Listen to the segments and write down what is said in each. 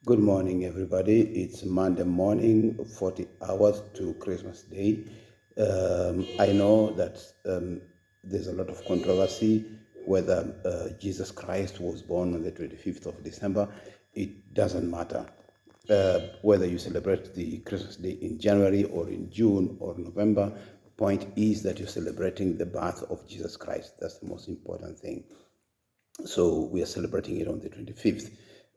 Good morning, everybody. It's Monday morning, 40 hours to Christmas Day. I know that there's a lot of controversy whether Jesus Christ was born on the 25th of December. It doesn't matter. Whether you celebrate the Christmas Day in January or in June or November, point is that you're celebrating the birth of Jesus Christ. That's the most important thing. So we are celebrating it on the 25th.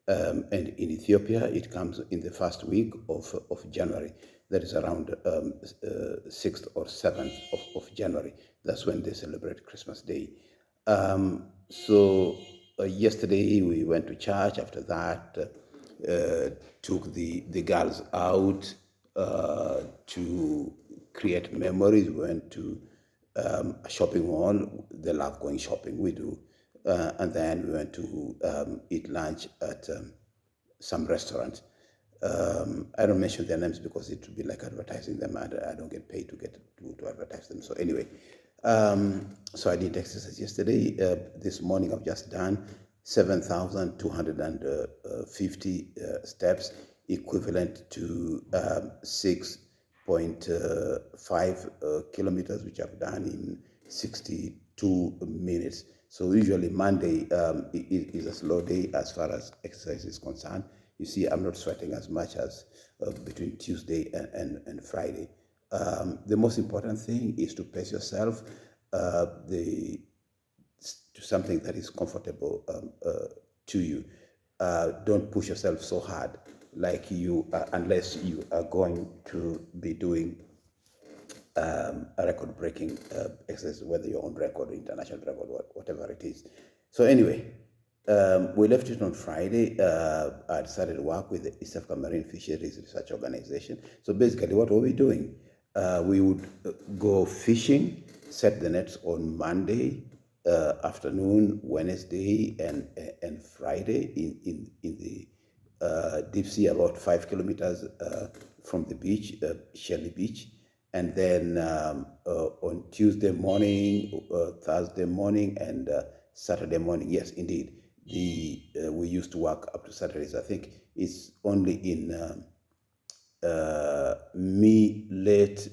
And in Ethiopia, it comes in the first week of January. That is around 6th or 7th of January. That's when they celebrate Christmas Day. So yesterday we went to church. After that, took the girls out to create memories. We went to a shopping mall. They love going shopping. We do. And then we went to eat lunch at some restaurant. I don't mention their names because it would be like advertising them, and I don't get paid to advertise them. So anyway, so I did exercise yesterday. This morning I've just done 7,250 steps, equivalent to 6.5 kilometers, which I've done in 62 minutes. So usually Monday is a slow day as far as exercise is concerned. You see, I'm not sweating as much as between Tuesday and Friday. The most important thing is to pace yourself to something that is comfortable to you. Don't push yourself so hard, like you, unless you are going to be doing a record-breaking exercise, whether you're on record or international record, whatever it is. So anyway, we left it on Friday. I started work with the East African Marine Fisheries Research Organization. So basically, what were we doing? We would go fishing, set the nets on Monday afternoon, Wednesday, and Friday in the deep sea, about 5 kilometers from the beach, Shelley Beach. And then on Tuesday morning, Thursday morning, and Saturday morning, yes, indeed, we used to work up to Saturdays. I think it's only in late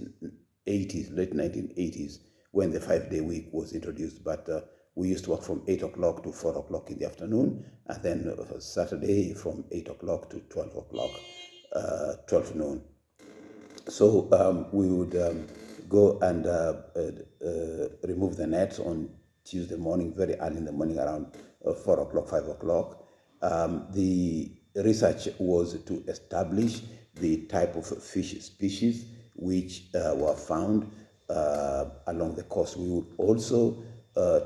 80s, late 1980s, when the 5 day week was introduced. But we used to work from 8 o'clock to 4 o'clock in the afternoon, and then Saturday from 8 o'clock to 12 o'clock, 12 noon. So we would go and remove the nets on Tuesday morning, very early in the morning, around 4 o'clock, 5 o'clock. The research was to establish the type of fish species which were found along the coast. We would also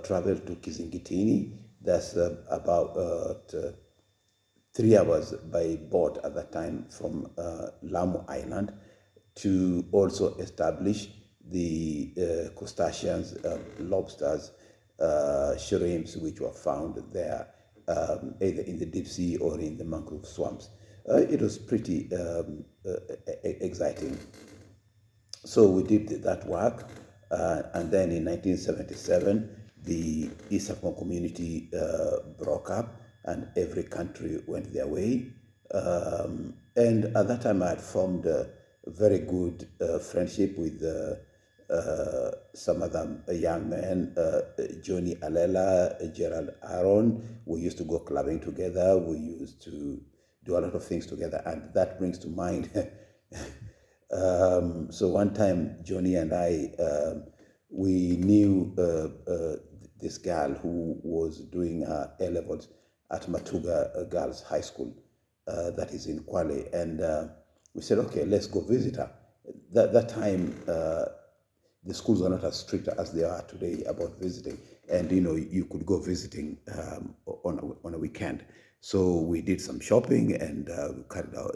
travel to Kizingitini. That's about 3 hours by boat at that time from Lamu Island, to also establish the crustaceans, lobsters, shrimps, which were found there, either in the deep sea or in the mangrove swamps. It was pretty exciting. So we did that work, and then in 1977, the East African community broke up, and every country went their way. And at that time, I had formed a very good friendship with some other young men, Johnny Alela, Gerald Aaron. We used to go clubbing together. We used to do a lot of things together, and that brings to mind. So one time, Johnny and I, we knew this girl who was doing her A levels at Matuga Girls High School, that is in Kwale, and we said, okay, let's go visit her. That time, the schools are not as strict as they are today about visiting, and you could go visiting on a weekend. So we did some shopping, and carried our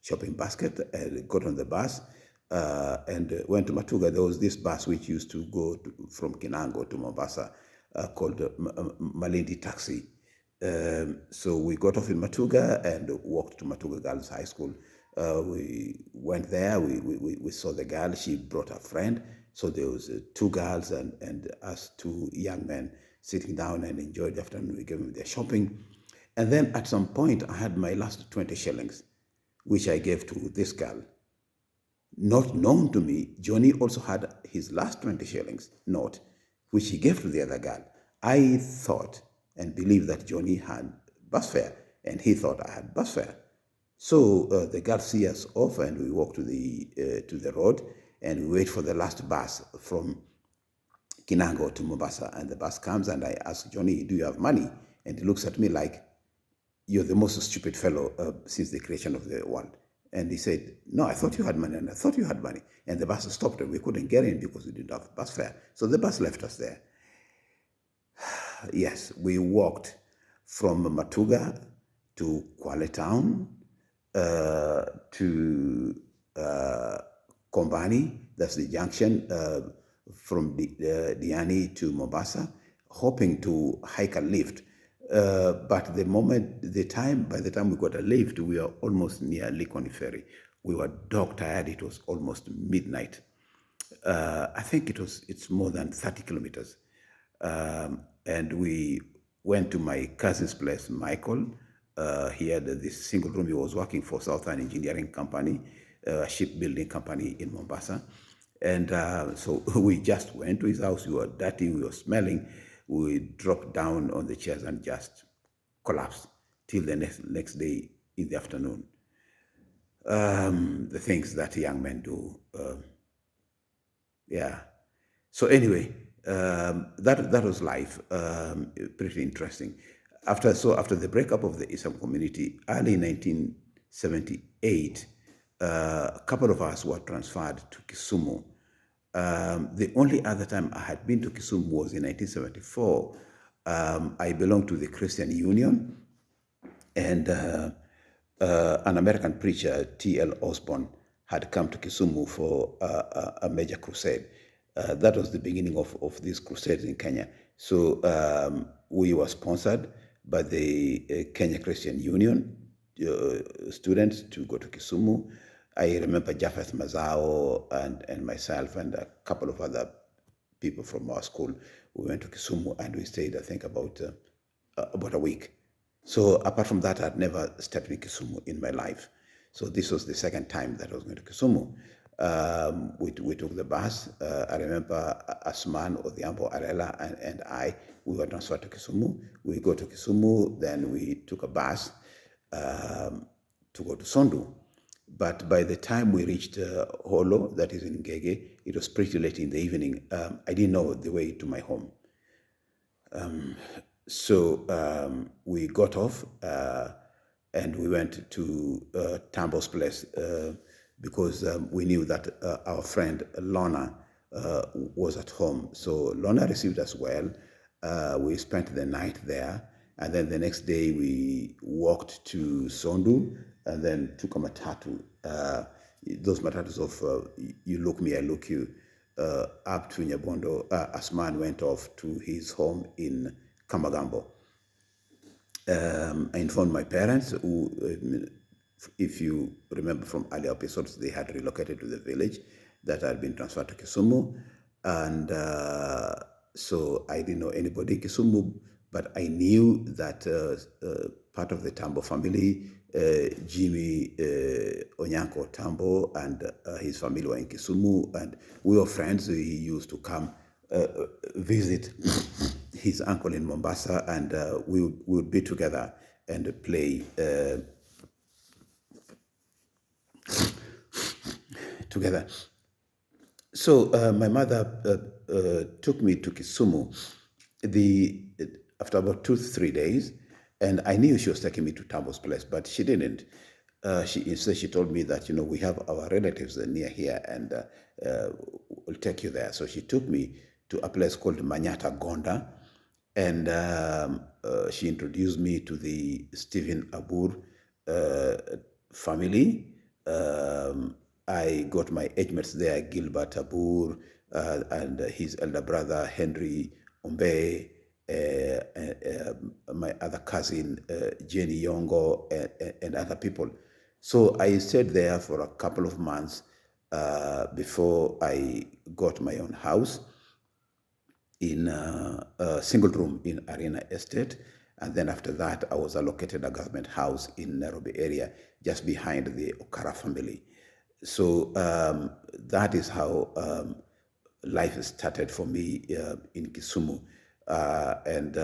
shopping basket and got on the bus and went to Matuga. There was this bus which used to go from Kinango to Mombasa, called Malindi Taxi. So we got off in Matuga and walked to Matuga Girls High School. We went there. We saw the girl. She brought a friend. So there was two girls and us two young men sitting down and enjoyed the afternoon. We gave them their shopping. And then at some point, I had my last 20 shillings, which I gave to this girl. Not known to me, Johnny also had his last 20 shillings note, which he gave to the other girl. I thought and believed that Johnny had bus fare, and he thought I had bus fare. So the girl see us off, and we walk to the road, and we wait for the last bus from Kinango to Mombasa. And the bus comes, and I ask Johnny, "Do you have money?" And he looks at me like, "You're the most stupid fellow since the creation of the world." And he said, "No, I thought you had money, and I thought you had money." And the bus stopped, and we couldn't get in because we didn't have bus fare. So the bus left us there. Yes, we walked from Matuga to Kwale Town, to Kombani, that's the junction, from Diani to Mombasa, hoping to hike a lift. But by the time we got a lift, we were almost near Likoni Ferry. We were dog tired. It was almost midnight. I think it's more than 30 kilometers. And we went to my cousin's place, Michael. He had this single room. He was working for Southern Engineering Company, a shipbuilding company in Mombasa. And so we just went to his house. We were dirty, we were smelling. We dropped down on the chairs and just collapsed till the next day in the afternoon. The things that young men do. Yeah. So anyway, that was life. Pretty interesting. After the breakup of the Islam community, early 1978, a couple of us were transferred to Kisumu. The only other time I had been to Kisumu was in 1974. I belonged to the Christian Union, and an American preacher, T.L. Osborne, had come to Kisumu for a major crusade. That was the beginning of these crusades in Kenya. So we were sponsored by the Kenya Christian Union students to go to Kisumu. I remember Japheth Mazao and myself and a couple of other people from our school. We went to Kisumu and we stayed, I think, about a week. So apart from that, I'd never stepped in Kisumu in my life. So this was the second time that I was going to Kisumu. We took the bus. I remember Asman Odhiambo Arela and we were transferred to Kisumu. We go to Kisumu, then we took a bus to go to Sondu. But by the time we reached Holo, that is in Ngege, it was pretty late in the evening. I didn't know the way to my home. So we got off and we went to Tambo's place because we knew that our friend Lorna was at home. So Lorna received us well. We spent the night there. And then the next day we walked to Sondu and then took a matatu. Those matatus of you look me, I look you, up to Nyabondo. Asman went off to his home in Kamagambo. I informed my parents, who, if you remember from earlier episodes, they had relocated to the village that had been transferred to Kisumu. And so I didn't know anybody in Kisumu, but I knew that part of the Tambo family, Jimmy Onyanko Tambo and his family were in Kisumu, and we were friends. He used to come visit his uncle in Mombasa, and we would be together and play together. So my mother took me to Kisumu after about 2 to 3 days, and I knew she was taking me to Tambo's place, but she didn't. Instead, she told me that, we have our relatives near here, and we'll take you there. So she took me to a place called Manyata Gonda, and she introduced me to the Stephen Abur family. I got my age mates there, Gilbert Abur, and his elder brother, Henry Ombe, my other cousin, Jenny Yongo, and other people. So I stayed there for a couple of months before I got my own house in a single room in Arena Estate. And then after that, I was allocated a government house in Nairobi area, just behind the Okara family. So that is how life started for me in Kisumu. And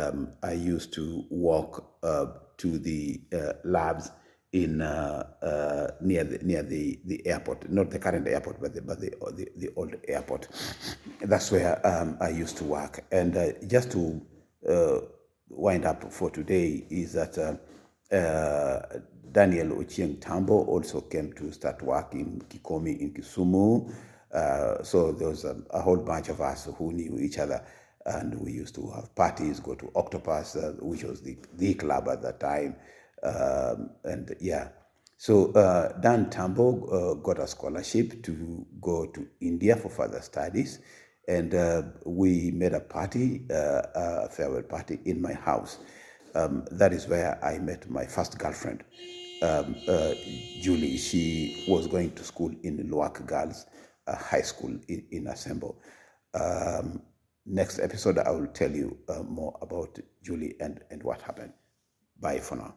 I used to walk to the labs in near the airport, not the current airport, but the old airport. That's where I used to work. And just to wind up for today is that Daniel Ochieng Tambo also came to start work in Kikomi in Kisumu. So there was a whole bunch of us who knew each other, and we used to have parties, go to Octopus, which was the club at that time. And yeah, so Dan Tambo got a scholarship to go to India for further studies, and we made a party, a farewell party in my house. That is where I met my first girlfriend, Julie. She was going to school in Luak Girls High School in Asembo. Next episode, I will tell you more about Julie and what happened. Bye for now.